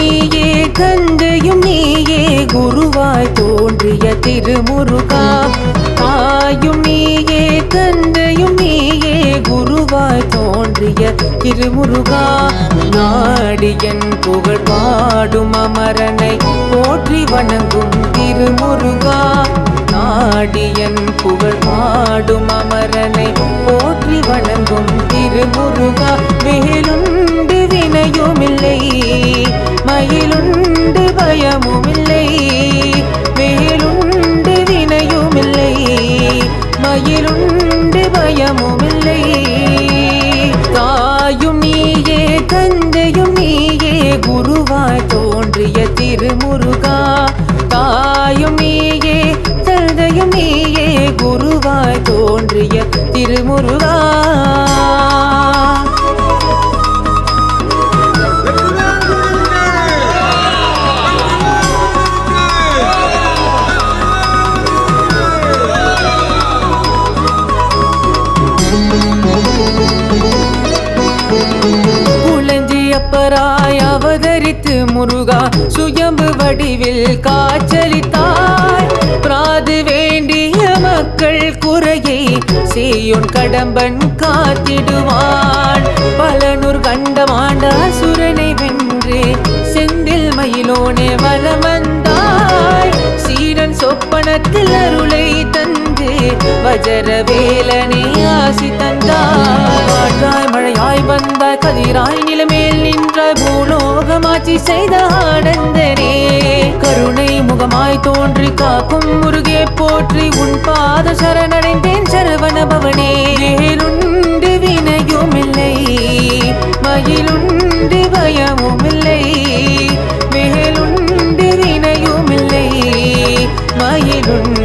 நீயே தந்தையும் நீயே குருவாய் தோன்றிய திருமுருகா. தாயும் நீயே தந்தையும் நீயே குருவாய் தோன்றிய திருமுருகா. நாடியன் புகழ் பாடும் அமரனை போற்றி வணங்கும் திருமுருகா. நாடியன் புகழ் பாடும் அமரனை போற்றி வணங்கும் திருமுருகா. வேலுண்டு வினையுமில்லை மயிலுண்டு பயமுமில்லை. வேலுண்டு வினையுமில்லை மயிலுண்டு பயமுமில்லை. தாயும் நீயே தந்தையும் நீயே குருவாய் தோன்றிய திருமுருகா. தாயும் நீயே தந்தையும் நீயே குருவாய் தோன்றிய திருமுருகா. அப்பராய் அவதரித்து முருகா சுயம்பு வடிவில் காட்சளித்தாய். பிராது வேண்டிய மக்கள் குறையை சீயோன் கடம்பன் காத்திடுவான். பலனூர் கண்டமாண்ட அசுரனை வென்று செந்தில் மயிலோனே வலம் வந்தாய். சீடன் சொப்பனத்தில் அருளை தந்து வஜர வேலனே ஆசி தந்தாய். காற்றாய் மழையாய் வந்தாய் கதிராய் நிலமேல் நின்றாய் பூலோகமாட்சி செய்த ஆனந்தனே. கருணை முகமாய் தோன்றி காக்கும் முருகே போற்றி உன் பாத சரணடைந்தேன் சரவண பவனே. வேலுண்டு வினையுமில்லை மயிலுண்டு பயமுமில்லை. வேலுண்டு வினையுமில்லை மயிலுண்டு